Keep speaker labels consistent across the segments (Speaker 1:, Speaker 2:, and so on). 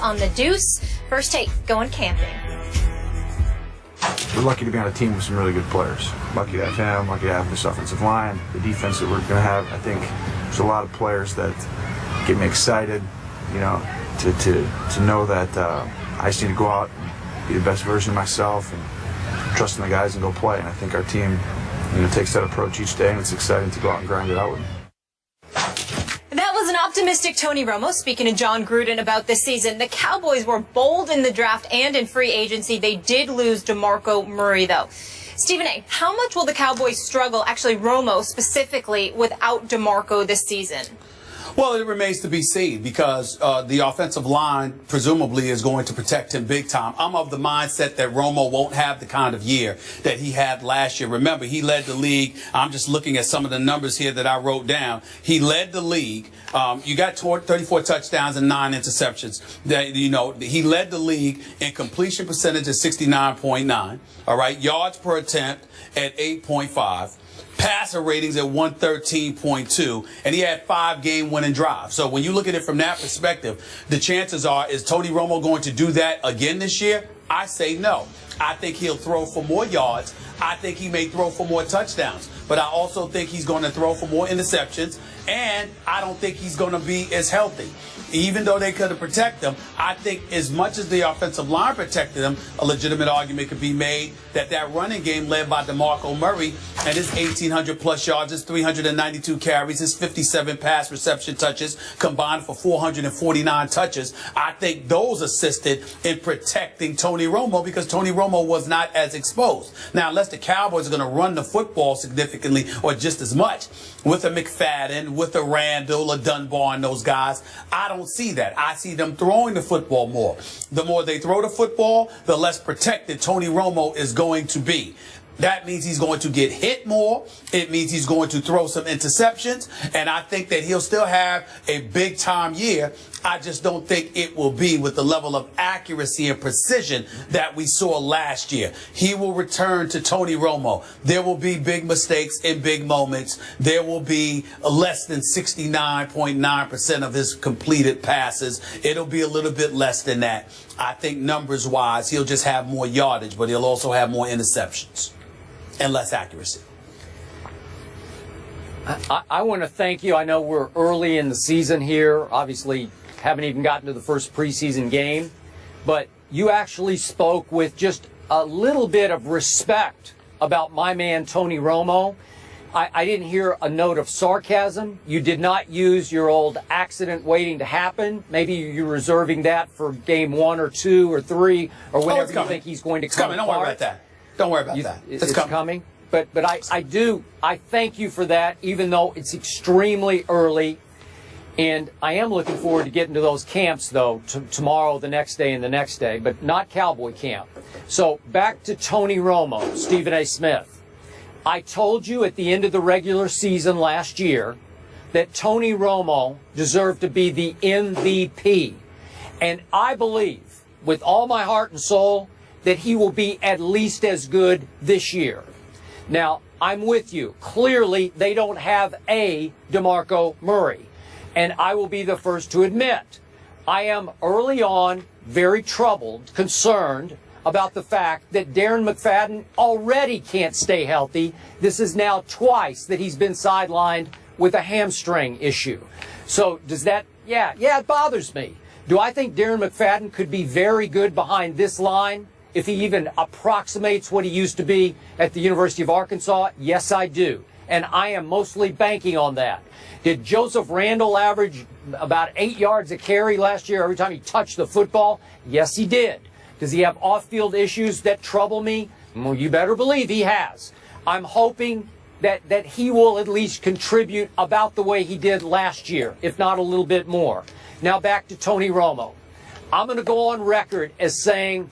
Speaker 1: on the Deuce. First take, going camping.
Speaker 2: We're lucky to be on a team with some really good players. Lucky to have him, lucky to have this offensive line, the defense that we're going to have. I think there's a lot of players that get me excited, you know, to know that I just need to go out and be the best version of myself and trust in the guys and go play. And I think our team, you know, takes that approach each day, and it's exciting to go out and grind it out with them.
Speaker 1: That was an optimistic Tony Romo speaking to John Gruden about this season. The Cowboys were bold in the draft and in free agency. They did lose DeMarco Murray, though. Stephen A., how much will the Cowboys struggle, actually Romo specifically, without DeMarco this season?
Speaker 3: Well, it remains to be seen because the offensive line presumably is going to protect him big time. I'm of the mindset that Romo won't have the kind of year that he had last year. Remember, he led the league. I'm just looking at some of the numbers here that I wrote down. He led the league. You got 34 touchdowns and 9 interceptions. You know, he led the league in completion percentage at 69.9. All right, yards per attempt at 8.5. Passer ratings at 113.2, and he had 5 game-winning drives. So when you look at it from that perspective, the chances are, is Tony Romo going to do that again this year? I say no. I think he'll throw for more yards. I think he may throw for more touchdowns. But I also think he's going to throw for more interceptions, and I don't think he's going to be as healthy. Even though they could have protected him, I think as much as the offensive line protected him, a legitimate argument could be made that that running game led by DeMarco Murray and his 1,800-plus yards, his 392 carries, his 57 pass reception touches, combined for 449 touches. I think those assisted in protecting Tony Romo because Tony Romo was not as exposed. Now, unless the Cowboys are going to run the football significantly or just as much with a McFadden, with a Randall, a Dunbar, and those guys, I don't see that. I see them throwing the football more. The more they throw the football, the less protected Tony Romo is going to be. That means he's going to get hit more. It means he's going to throw some interceptions. And I think that he'll still have a big-time year. I just don't think it will be with the level of accuracy and precision that we saw last year. He will return to Tony Romo. There will be big mistakes in big moments. There will be less than 69.9% of his completed passes. It'll be a little bit less than that. I think numbers-wise, he'll just have more yardage, but he'll also have more interceptions and less accuracy.
Speaker 4: I want to thank you. I know we're early in the season here. Obviously, haven't even gotten to the first preseason game. But you actually spoke with just a little bit of respect about my man, Tony Romo. I didn't hear a note of sarcasm. You did not use your old accident waiting to happen. Maybe you're reserving that for game 1 or 2 or 3 or whenever you think he's going to come.
Speaker 3: It's coming. Don't worry about that. Don't worry about that.
Speaker 4: It's coming. But I thank you for that, even though it's extremely early. And I am looking forward to getting to those camps, though, tomorrow, the next day, and the next day, but not Cowboy camp. So back to Tony Romo, Stephen A. Smith. I told you at the end of the regular season last year that Tony Romo deserved to be the MVP. And I believe, with all my heart and soul, that he will be at least as good this year. Now, I'm with you. Clearly, they don't have a DeMarco Murray. And I will be the first to admit, I am early on very troubled, concerned about the fact that Darren McFadden already can't stay healthy. This is now twice that he's been sidelined with a hamstring issue. So does that, yeah, it bothers me. Do I think Darren McFadden could be very good behind this line if he even approximates what he used to be at the University of Arkansas? Yes, I do. And I am mostly banking on that. Did Joseph Randall average about 8 yards a carry last year every time he touched the football? Yes, he did. Does he have off-field issues that trouble me? Well, you better believe he has. I'm hoping that he will at least contribute about the way he did last year, if not a little bit more. Now back to Tony Romo. I'm going to go on record as saying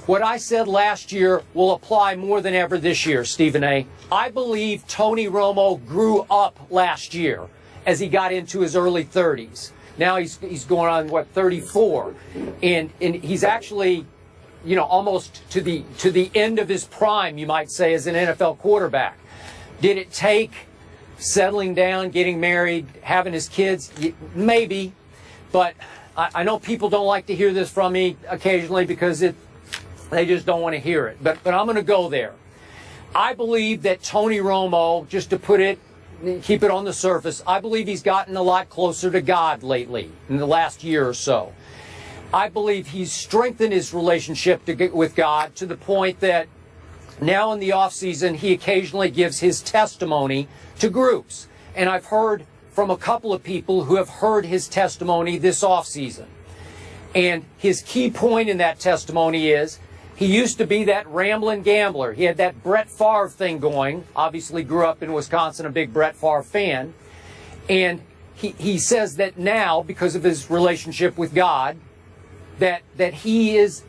Speaker 4: what I said last year will apply more than ever this year, Stephen A. I believe Tony Romo grew up last year as he got into his early 30s. Now he's going on, 34. And he's actually, you know, almost to the end of his prime, you might say, as an NFL quarterback. Did it take settling down, getting married, having his kids? Maybe. But I know people don't like to hear this from me occasionally because they just don't want to hear it. But I'm going to go there. I believe that Tony Romo, just to keep it on the surface, I believe he's gotten a lot closer to God lately in the last year or so. I believe he's strengthened his relationship with God to the point that now in the offseason, he occasionally gives his testimony to groups. And I've heard from a couple of people who have heard his testimony this offseason. And his key point in that testimony is he used to be that rambling gambler. He had that Brett Favre thing going. Obviously grew up in Wisconsin, a big Brett Favre fan. And he says that now, because of his relationship with God, that he is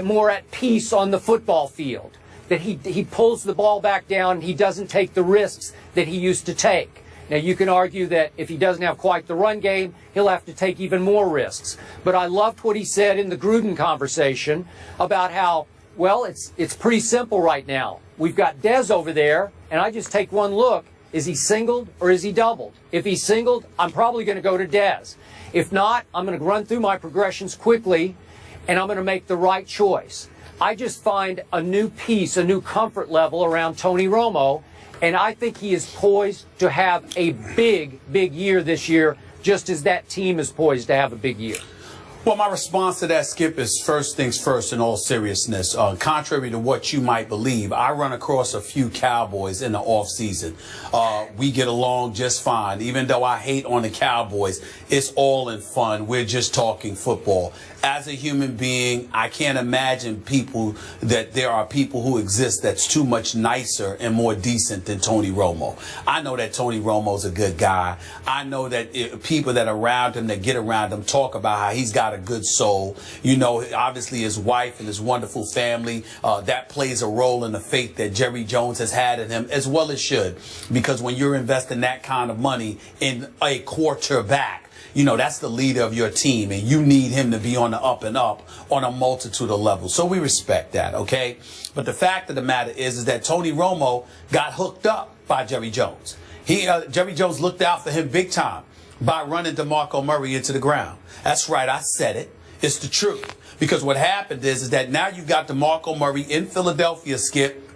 Speaker 4: more at peace on the football field. That he pulls the ball back down, he doesn't take the risks that he used to take. Now, you can argue that if he doesn't have quite the run game, he'll have to take even more risks. But I loved what he said in the Gruden conversation about how, well, it's pretty simple right now. We've got Dez over there, and I just take one look. Is he singled or is he doubled? If he's singled, I'm probably going to go to Dez. If not, I'm going to run through my progressions quickly, and I'm going to make the right choice. I just find a new peace, a new comfort level around Tony Romo, and I think he is poised to have a big, big year this year, just as that team is poised to have a big year.
Speaker 3: Well, my response to that, Skip, is first things first in all seriousness. Contrary to what you might believe, I run across a few Cowboys in the offseason. We get along just fine. Even though I hate on the Cowboys, it's all in fun. We're just talking football. As a human being, I can't imagine that there are people who exist that's too much nicer and more decent than Tony Romo. I know that Tony Romo's a good guy. I know that people that are around him, that get around him, talk about how he's got a good soul. You know, obviously his wife and his wonderful family, that plays a role in the faith that Jerry Jones has had in him, as well as should. Because when you're investing that kind of money in a quarterback, you know, that's the leader of your team, and you need him to be on the up and up on a multitude of levels. So we respect that, okay? But the fact of the matter is that Tony Romo got hooked up by Jerry Jones. Jerry Jones looked out for him big time by running DeMarco Murray into the ground. That's right, I said it. It's the truth. Because what happened is that now you've got DeMarco Murray in Philadelphia, Skip.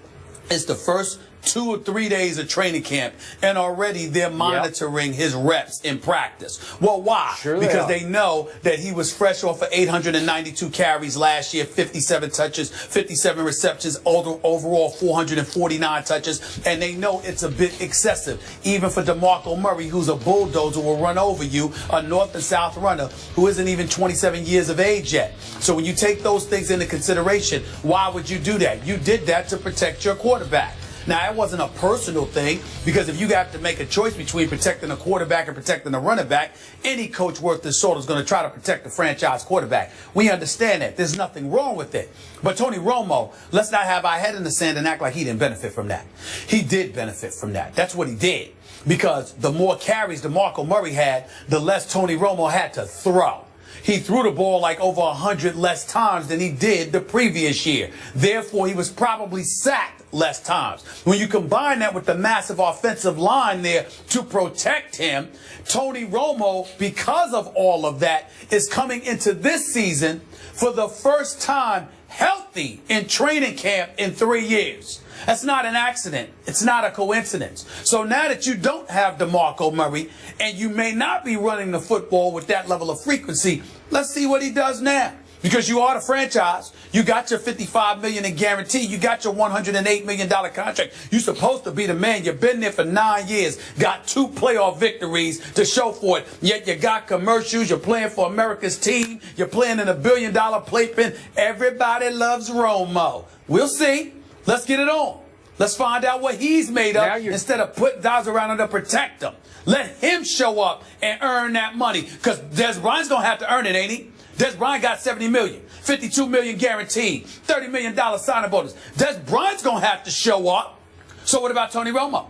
Speaker 3: It's the first 2 or 3 days of training camp, and already they're monitoring his reps in practice. Well, why?
Speaker 4: Sure
Speaker 3: because they know that he was fresh off of 892 carries last year, 57 touches, 57 receptions, overall 449 touches, and they know it's a bit excessive, even for DeMarco Murray, who's a bulldozer, will run over you, a north and south runner who isn't even 27 years of age yet. So when you take those things into consideration, why would you do that? You did that to protect your quarterback. Now, it wasn't a personal thing, because if you have to make a choice between protecting a quarterback and protecting a running back, any coach worth his salt is going to try to protect the franchise quarterback. We understand that. There's nothing wrong with it. But Tony Romo, let's not have our head in the sand and act like he didn't benefit from that. He did benefit from that. That's what he did. Because the more carries DeMarco Murray had, the less Tony Romo had to throw. He threw the ball like over 100 less times than he did the previous year. Therefore, he was probably sacked less times. When you combine that with the massive offensive line there to protect him, Tony Romo, because of all of that, is coming into this season for the first time healthy in training camp in 3 years. That's not an accident. It's not a coincidence. So now that you don't have DeMarco Murray, and you may not be running the football with that level of frequency, let's see what he does now. Because you are the franchise. You got your $55 million in guarantee. You got your $108 million contract. You're supposed to be the man. You've been there for 9 years. Got 2 playoff victories to show for it. Yet you got commercials. You're playing for America's team. You're playing in a $1 billion playpen. Everybody loves Romo. We'll see. Let's get it on. Let's find out what he's made of instead of putting guys around him to protect him. Let him show up and earn that money. Because Des Bryant's going to have to earn it, ain't he? Des Bryant got $70 million, $52 million guaranteed, $30 million signing bonus. Des Bryant's going to have to show up. So what about Tony Romo?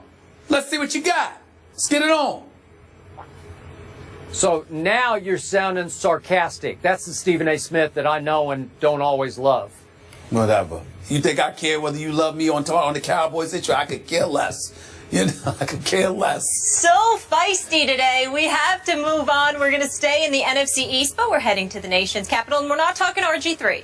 Speaker 3: Let's see what you got. Let's get it on.
Speaker 4: So now you're sounding sarcastic. That's the Stephen A. Smith that I know and don't always love.
Speaker 3: Whatever. You think I care whether you love me on the Cowboys issue? I could care less. You know, I could care less.
Speaker 1: So feisty today. We have to move on. We're going to stay in the NFC East, but we're heading to the nation's capital, and we're not talking RG3.